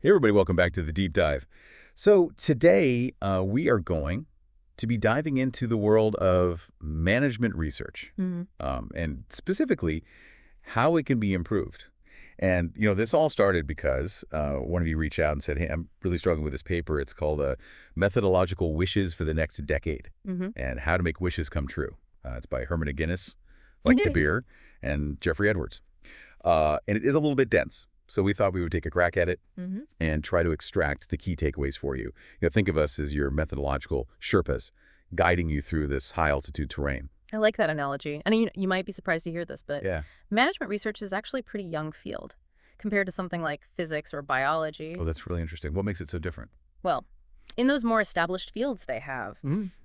Hey everybody, welcome back to the Deep Dive. So today we are going to be diving into the world of management research, Mhm. and specifically how it can be improved. And, this all started because one of you reached out and said, hey, I'm really struggling with this paper. It's called Methodological Wishes for the Next Decade Mhm. and How to Make Wishes Come True. It's by Herman Guinness, like the beer, and Jeffrey Edwards. And it is a little bit dense. So we thought we would take a crack at it Mhm. and try to extract the key takeaways for you. Think of us as your methodological Sherpas guiding you through this high-altitude terrain. I like that analogy. And you might be surprised to hear this, but Yeah. management research is actually a pretty young field compared to something like physics or biology. Oh, that's really interesting. What makes it so different? Well, in those more established fields, they have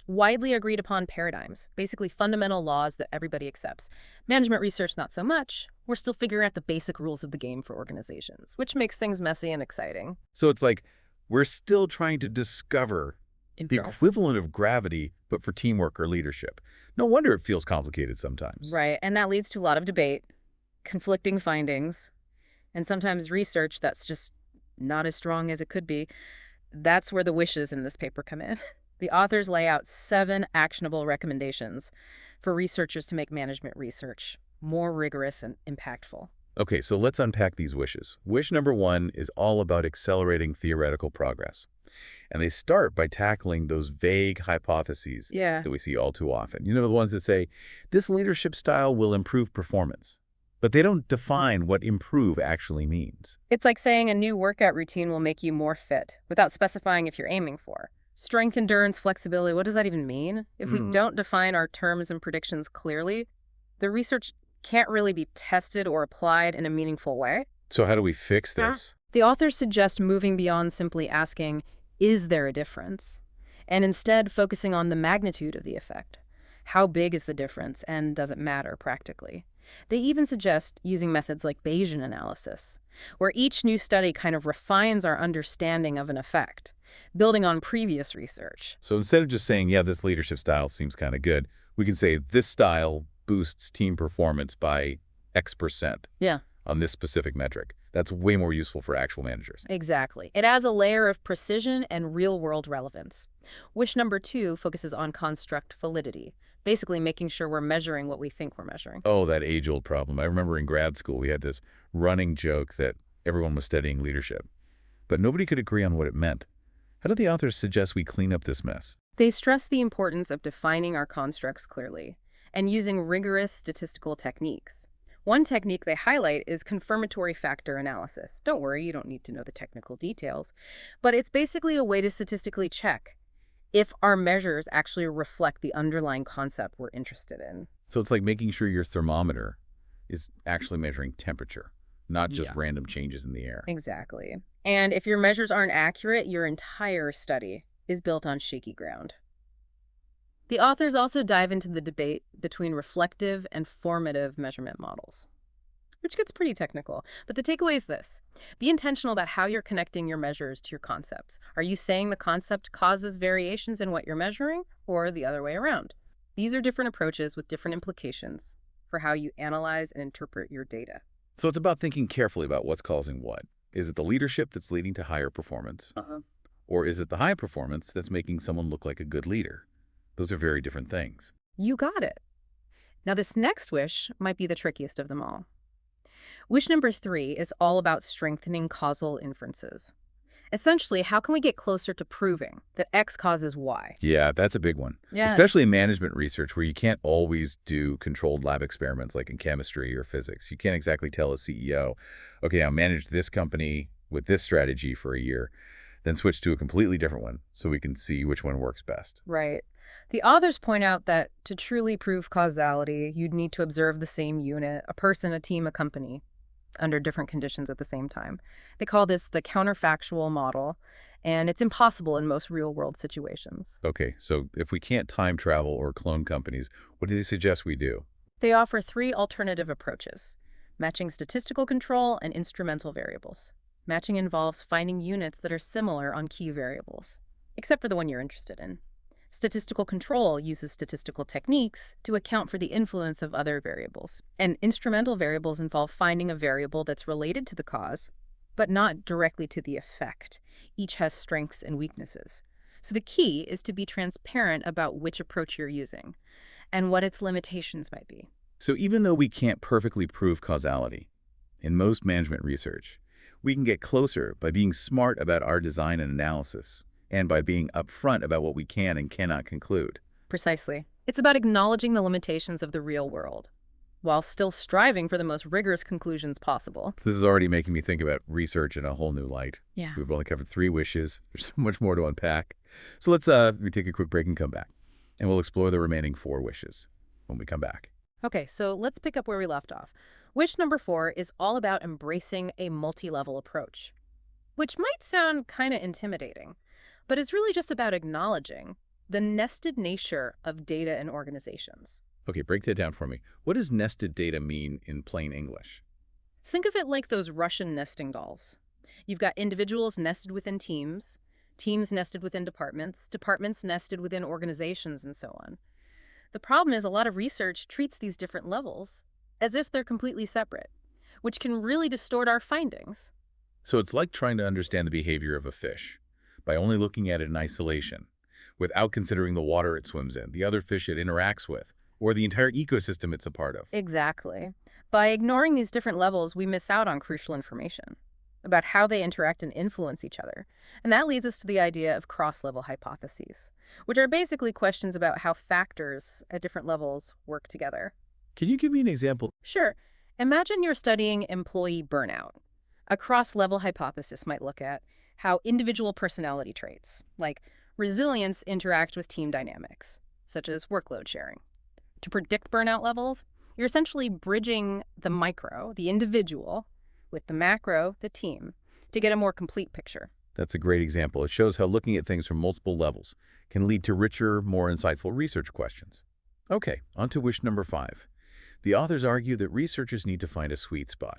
widely agreed upon paradigms, basically fundamental laws that everybody accepts. Management research, not so much. We're still figuring out the basic rules of the game for organizations, which makes things messy and exciting. So it's like we're still trying to discover the equivalent of gravity, but for teamwork or leadership. No wonder it feels complicated sometimes. Right, and that leads to a lot of debate, conflicting findings, and sometimes research that's just not as strong as it could be. That's where the wishes in this paper come in. The authors lay out 7 actionable recommendations for researchers to make management research more rigorous and impactful. Okay, so let's unpack these wishes. Wish number 1 is all about accelerating theoretical progress. And they start by tackling those vague hypotheses Yeah. that we see all too often. The ones that say, this leadership style will improve performance. But they don't define what improve actually means. It's like saying a new workout routine will make you more fit without specifying if you're aiming for. Strength, endurance, flexibility, what does that even mean? If we don't define our terms and predictions clearly, the research can't really be tested or applied in a meaningful way. So how do we fix this? The authors suggest moving beyond simply asking, is there a difference? And instead focusing on the magnitude of the effect. How big is the difference, and does it matter practically? They even suggest using methods like Bayesian analysis, where each new study kind of refines our understanding of an effect, building on previous research. So instead of just saying, yeah, this leadership style seems kind of good, we can say this style boosts team performance by X% Yeah. on this specific metric. That's way more useful for actual managers. Exactly. It adds a layer of precision and real-world relevance. Wish number 2 focuses on construct validity, basically making sure we're measuring what we think we're measuring. Oh, that age-old problem. I remember in grad school, we had this running joke that everyone was studying leadership, but nobody could agree on what it meant. How do the authors suggest we clean up this mess? They stress the importance of defining our constructs clearly and using rigorous statistical techniques. One technique they highlight is confirmatory factor analysis. Don't worry, you don't need to know the technical details, but it's basically a way to statistically check if our measures actually reflect the underlying concept we're interested in. So it's like making sure your thermometer is actually measuring temperature, not just Yeah. random changes in the air. Exactly. And if your measures aren't accurate, your entire study is built on shaky ground. The authors also dive into the debate between reflective and formative measurement models, which gets pretty technical. But the takeaway is this. Be intentional about how you're connecting your measures to your concepts. Are you saying the concept causes variations in what you're measuring, or the other way around? These are different approaches with different implications for how you analyze and interpret your data. So it's about thinking carefully about what's causing what. Is it the leadership that's leading to higher performance? Or is it the high performance that's making someone look like a good leader? Those are very different things. You got it. Now, this next wish might be the trickiest of them all. Wish number 3 is all about strengthening causal inferences. Essentially, how can we get closer to proving that X causes Y? Yeah, that's a big one. Yeah. Especially in management research where you can't always do controlled lab experiments like in chemistry or physics. You can't exactly tell a CEO, okay, now manage this company with this strategy for a year, then switch to a completely different one so we can see which one works best. Right. The authors point out that to truly prove causality, you'd need to observe the same unit, a person, a team, a company, under different conditions at the same time. They call this the counterfactual model, and it's impossible in most real-world situations. Okay, so if we can't time travel or clone companies, what do they suggest we do? They offer 3 alternative approaches: matching statistical control and instrumental variables. Matching involves finding units that are similar on key variables, except for the one you're interested in. Statistical control uses statistical techniques to account for the influence of other variables. And instrumental variables involve finding a variable that's related to the cause, but not directly to the effect. Each has strengths and weaknesses. So the key is to be transparent about which approach you're using and what its limitations might be. So even though we can't perfectly prove causality, in most management research, we can get closer by being smart about our design and analysis, and by being upfront about what we can and cannot conclude. Precisely. It's about acknowledging the limitations of the real world, while still striving for the most rigorous conclusions possible. This is already making me think about research in a whole new light. Yeah. We've only covered 3 wishes. There's so much more to unpack. So let's we take a quick break and come back. And we'll explore the remaining 4 wishes when we come back. Okay, so let's pick up where we left off. Wish number 4 is all about embracing a multi-level approach, which might sound kind of intimidating, but it's really just about acknowledging the nested nature of data and organizations. Okay, break that down for me. What does nested data mean in plain English? Think of it like those Russian nesting dolls. You've got individuals nested within teams, teams nested within departments, departments nested within organizations, and so on. The problem is a lot of research treats these different levels as if they're completely separate, which can really distort our findings. So it's like trying to understand the behavior of a fish by only looking at it in isolation, without considering the water it swims in, the other fish it interacts with, or the entire ecosystem it's a part of. Exactly. By ignoring these different levels, we miss out on crucial information about how they interact and influence each other. And that leads us to the idea of cross-level hypotheses, which are basically questions about how factors at different levels work together. Can you give me an example? Sure. Imagine you're studying employee burnout. A cross-level hypothesis might look at how individual personality traits, like resilience, interact with team dynamics, such as workload sharing. To predict burnout levels, you're essentially bridging the micro, the individual, with the macro, the team, to get a more complete picture. That's a great example. It shows how looking at things from multiple levels can lead to richer, more insightful research questions. Okay, on to wish number 5. The authors argue that researchers need to find a sweet spot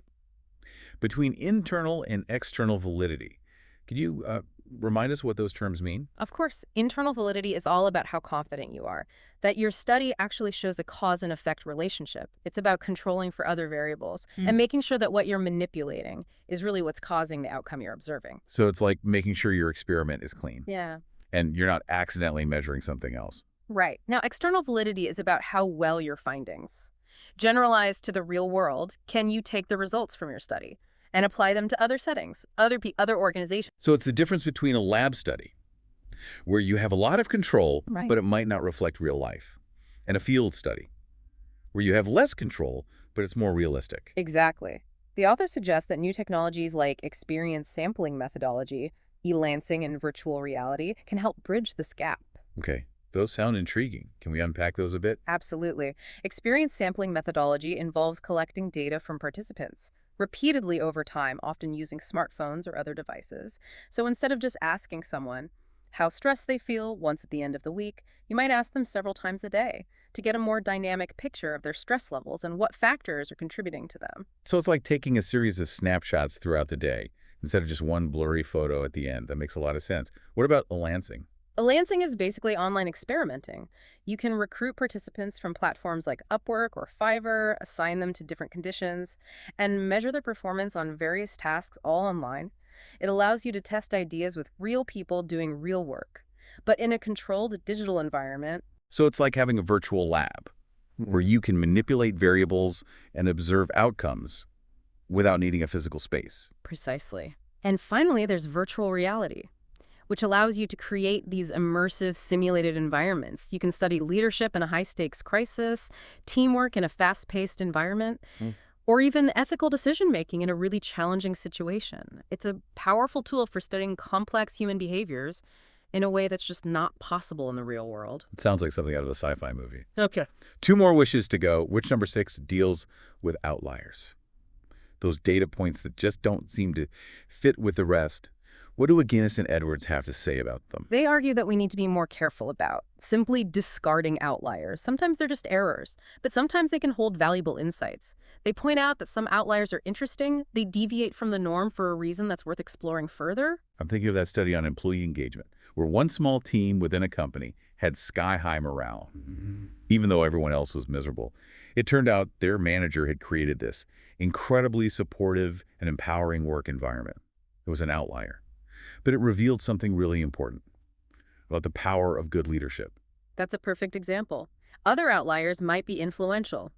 between internal and external validity. Could you remind us what those terms mean? Of course, internal validity is all about how confident you are, that your study actually shows a cause and effect relationship. It's about controlling for other variables and making sure that what you're manipulating is really what's causing the outcome you're observing. So it's like making sure your experiment is clean Yeah. and you're not accidentally measuring something else. Right. Now, external validity is about how well your findings. Generalized to the real world, can you take the results from your study and apply them to other settings, other organizations? So it's the difference between a lab study, where you have a lot of control, Right. but it might not reflect real life, and a field study, where you have less control, but it's more realistic. Exactly. The author suggests that new technologies like experience sampling methodology, e-lancing, and virtual reality can help bridge this gap. Okay, those sound intriguing. Can we unpack those a bit? Absolutely. Experience sampling methodology involves collecting data from participants repeatedly over time, often using smartphones or other devices. So instead of just asking someone how stressed they feel once at the end of the week, you might ask them several times a day to get a more dynamic picture of their stress levels and what factors are contributing to them. So it's like taking a series of snapshots throughout the day instead of just one blurry photo at the end. That makes a lot of sense. What about lancing? Lancing is basically online experimenting. You can recruit participants from platforms like Upwork or Fiverr, assign them to different conditions, and measure their performance on various tasks all online. It allows you to test ideas with real people doing real work, but in a controlled digital environment. So it's like having a virtual lab where you can manipulate variables and observe outcomes without needing a physical space. Precisely. And finally, there's virtual reality, which allows you to create these immersive simulated environments. You can study leadership in a high-stakes crisis, teamwork in a fast-paced environment, or even ethical decision-making in a really challenging situation. It's a powerful tool for studying complex human behaviors in a way that's just not possible in the real world. It sounds like something out of a sci-fi movie. Okay. 2 more wishes to go. Wish number 6 deals with outliers. Those data points that just don't seem to fit with the rest. What do McGinnis and Edwards have to say about them? They argue that we need to be more careful about simply discarding outliers. Sometimes they're just errors, but sometimes they can hold valuable insights. They point out that some outliers are interesting. They deviate from the norm for a reason that's worth exploring further. I'm thinking of that study on employee engagement, where one small team within a company had sky-high morale, even though everyone else was miserable. It turned out their manager had created this incredibly supportive and empowering work environment. It was an outlier. But it revealed something really important about the power of good leadership. That's a perfect example. Other outliers might be influential.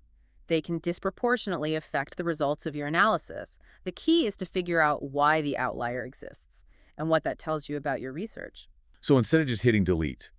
They can disproportionately affect the results of your analysis. The key is to figure out why the outlier exists and what that tells you about your research. So instead of just hitting delete,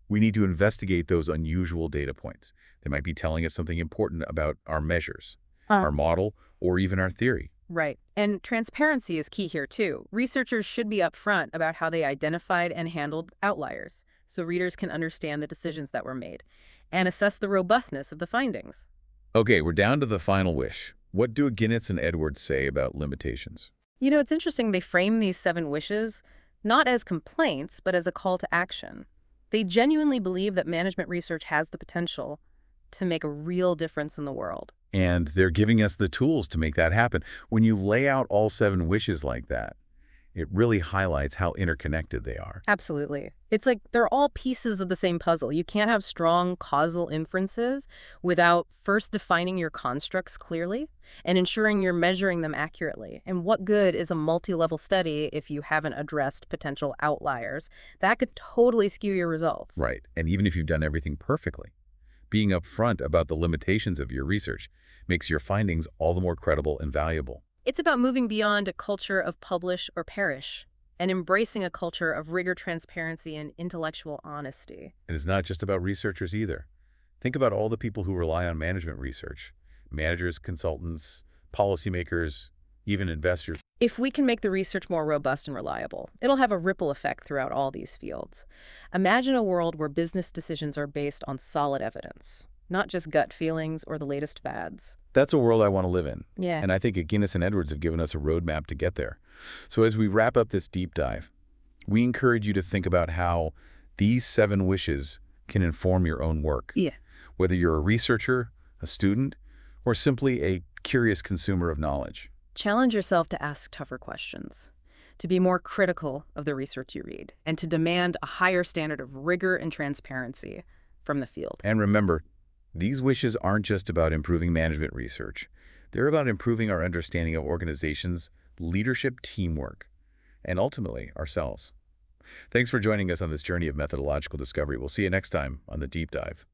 we need to investigate those unusual data points. They might be telling us something important about our measures, our model, or even our theory. Right. And transparency is key here, too. Researchers should be upfront about how they identified and handled outliers so readers can understand the decisions that were made and assess the robustness of the findings. Okay, we're down to the final wish. What do Guinness and Edwards say about limitations? You know, it's interesting they frame these 7 wishes not as complaints, but as a call to action. They genuinely believe that management research has the potential to make a real difference in the world. And they're giving us the tools to make that happen. When you lay out all 7 wishes like that, it really highlights how interconnected they are. Absolutely. It's like they're all pieces of the same puzzle. You can't have strong causal inferences without first defining your constructs clearly and ensuring you're measuring them accurately. And what good is a multi-level study if you haven't addressed potential outliers? That could totally skew your results. Right. And even if you've done everything perfectly, being upfront about the limitations of your research makes your findings all the more credible and valuable. It's about moving beyond a culture of publish or perish and embracing a culture of rigor, transparency, and intellectual honesty. And it's not just about researchers either. Think about all the people who rely on management research. Managers, consultants, policymakers, even investors. If we can make the research more robust and reliable, it'll have a ripple effect throughout all these fields. Imagine a world where business decisions are based on solid evidence, not just gut feelings or the latest fads. That's a world I want to live in. Yeah. And I think Guinness and Edwards have given us a roadmap to get there. So as we wrap up this deep dive, we encourage you to think about how these 7 wishes can inform your own work. Yeah. Whether you're a researcher, a student, or simply a curious consumer of knowledge. Challenge yourself to ask tougher questions, to be more critical of the research you read, and to demand a higher standard of rigor and transparency from the field. And remember, these wishes aren't just about improving management research. They're about improving our understanding of organizations, leadership, teamwork, and ultimately ourselves. Thanks for joining us on this journey of methodological discovery. We'll see you next time on The Deep Dive.